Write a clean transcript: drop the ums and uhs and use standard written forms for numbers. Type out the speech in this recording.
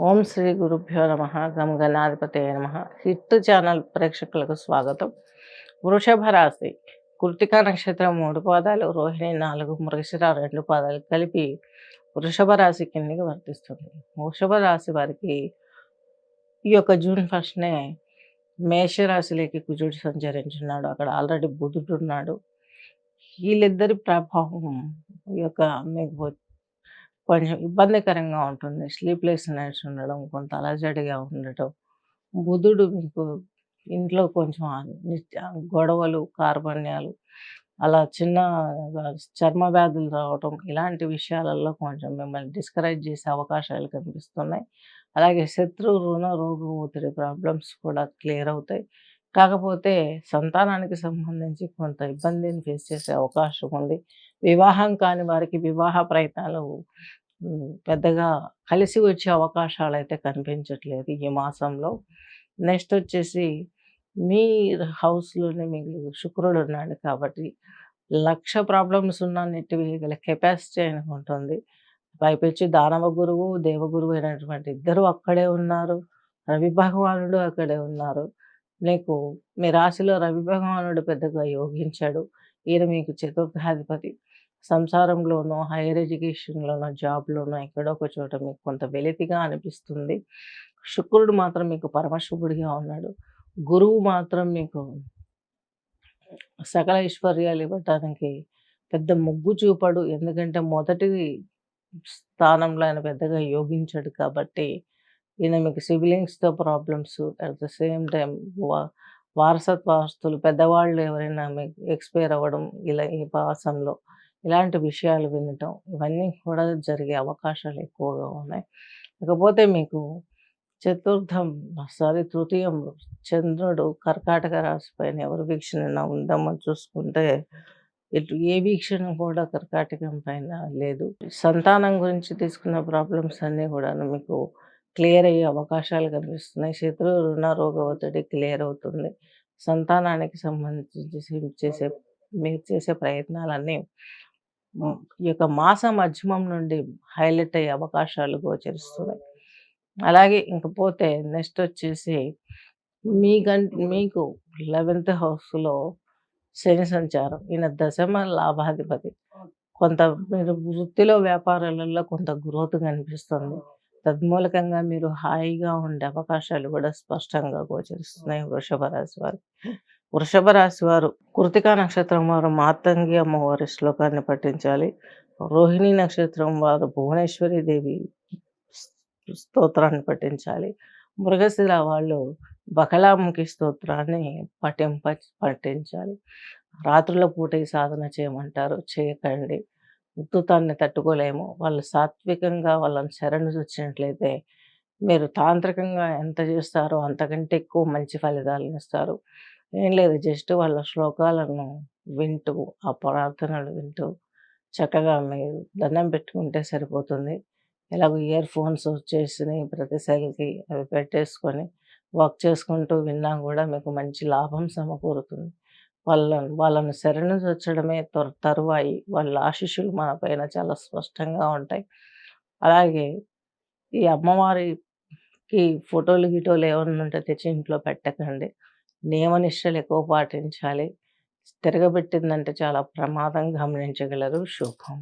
ఓం శ్రీ గురుభ్యో నమ గం గణాధిపతయ నమ. హిట్ ఛానల్ ప్రేక్షకులకు స్వాగతం. వృషభ రాశి కృతికా నక్షత్రం 3 పాదాలు, రోహిణి 4, మృగశిర 2 పాదాలు కలిపి వృషభ రాశి కిందకి వర్తిస్తుంది. వృషభ రాశి వారికి ఈ యొక్క జూన్ 1నే మేషరాశిలోకి కుజుడు సంచరించున్నాడు. అక్కడ ఆల్రెడీ బుధుడు ఉన్నాడు. వీళ్ళిద్దరి ప్రభావం ఈ యొక్క మీకు కొంచెం ఇబ్బందికరంగా ఉంటుంది. స్లీప్‌లెస్ నైట్స్ ఉండడం, కొంత అలజడిగా ఉండటం. బుధుడు మీకు ఇంట్లో కొంచెం గొడవలు, కార్పణ్యాలు, అలా చిన్నగా చర్మ వ్యాధులు రావటం, ఇలాంటి విషయాలలో కొంచెం మిమ్మల్ని డిస్కరేజ్ చేసే అవకాశాలు కనిపిస్తున్నాయి. అలాగే శత్రు, రుణ, రోగ ఒత్తిడి ప్రాబ్లమ్స్ కూడా క్లియర్ అవుతాయి. కాకపోతే సంతానానికి సంబంధించి కొంత ఇబ్బందిని ఫేస్ చేసే అవకాశం ఉంది. వివాహం కాని వారికి వివాహ ప్రయత్నాలు పెద్దగా కలిసి వచ్చే అవకాశాలైతే కనిపించట్లేదు ఈ మాసంలో. నెక్స్ట్ వచ్చేసి మీ హౌస్‌లోనే మీకు శుక్రుడు ఉన్నాడు కాబట్టి 1,00,000 ప్రాబ్లమ్స్ ఉన్న నెట్టి వేయగల కెపాసిటీ ఆయనకు ఉంటుంది. పైపెచ్చు దానవ గురువు, దేవగురువు అయినటువంటి ఇద్దరు అక్కడే ఉన్నారు. రవి భగవానుడు అక్కడే ఉన్నారు. మీకు మీ రాశిలో రవి భగవానుడు పెద్దగా యోగించాడు. ఈయన మీకు చతుర్థాధిపతి. సంసారంలోనో, హైయర్ ఎడ్యుకేషన్‌లోనో, జాబ్‌లోనో ఎక్కడో ఒక చోట మీకు కొంత వెలితిగా అనిపిస్తుంది. శుక్రుడు మాత్రం మీకు పరమశుభుడిగా ఉన్నాడు. గురువు మాత్రం మీకు సకల ఐశ్వర్యాలు ఇవ్వటానికి పెద్ద మొగ్గు చూపడు. ఎందుకంటే మొదటి స్థానంలో ఆయన పెద్దగా యోగించడు కాబట్టి, ఈయన మీకు సిబ్లింగ్స్‌తో problems, at the same time వారసత్వ ఆస్తులు, పెద్దవాళ్ళు ఎవరైనా మీకు ఎక్స్‌పైర్ అవ్వడం, ఇలా ఈ మాసంలో ఇలాంటి విషయాలు వినటం, ఇవన్నీ కూడా జరిగే అవకాశాలు ఎక్కువగా ఉన్నాయి. ఇకపోతే మీకు తృతీయం చంద్రుడు కర్కాటక రాశి పైన ఎవరి వీక్షణ ఉందామో చూసుకుంటే, ఇటు ఏ వీక్షణ కూడా కర్కాటకం పైన లేదు. సంతానం గురించి తీసుకున్న ప్రాబ్లమ్స్ అన్నీ కూడాను మీకు క్లియర్ అయ్యే అవకాశాలు కనిపిస్తున్నాయి. శత్రు, రుణ, రోగ ఒత్తిడి క్లియర్ అవుతుంది. సంతానానికి సంబంధించి మీరు చేసే ప్రయత్నాలన్నీ ఈ యొక్క మాస మధ్యమం నుండి హైలైట్ అయ్యే అవకాశాలు గోచరిస్తున్నాయి. అలాగే ఇంకపోతే నెక్స్ట్ వచ్చేసి మీకు 11th హౌస్‌లో శని సంచారం. ఈయన దశమ లాభాధిపతి. కొంత మీరు వృత్తిలో, వ్యాపారాలలో కొంత గ్రోత్ కనిపిస్తుంది. తద్మూలకంగా మీరు హాయిగా ఉండే అవకాశాలు కూడా స్పష్టంగా గోచరిస్తున్నాయి వృషభ రాశి వారికి. వృషభ రాశి వారు కృతికా నక్షత్రం వారు మార్తంగి అమ్మవారి శ్లోకాన్ని పఠించాలి. రోహిణి నక్షత్రం వారు భువనేశ్వరి దేవి స్తోత్రాన్ని పఠించాలి. మృగశిర వాళ్ళు బకలాముఖి స్తోత్రాన్ని పఠించాలి. రాత్రుల పూట ఈ సాధన చేయమంటారు, చేయకండి. ఉద్ధృతాన్ని తట్టుకోలేము. వాళ్ళు సాత్వికంగా వాళ్ళని శరణు వచ్చినట్లయితే మీరు తాంత్రికంగా ఎంత చేస్తారో అంతకంటే ఎక్కువ మంచి ఫలితాలను ఇస్తారు. ఏం లేదు, జస్ట్ వాళ్ళ శ్లోకాలను వింటూ, ఆ ప్రార్థనలు వింటూ చక్కగా మీరు దండం పెట్టుకుంటే సరిపోతుంది. ఎలాగో ఇయర్ ఫోన్స్ వచ్చేసినాయి ప్రతి సెల్‌కి, అవి పెట్టేసుకొని వర్క్ చేసుకుంటూ విన్నా కూడా మీకు మంచి లాభం సమకూరుతుంది. వాళ్ళను శరణుజొచ్చడమే తరువాయి. వాళ్ళ ఆశీస్సులు మన పైన చాలా స్పష్టంగా ఉంటాయి. అలాగే ఈ అమ్మవారికి ఫోటోలు, గిటోలు ఏమన్నా ఉంటే తెచ్చి ఇంట్లో పెట్టకండి. నియమనిష్టలు ఎక్కువ పాటించాలి. తిరగబెట్టిందంటే చాలా ప్రమాదం, గమనించగలరు. శుభం.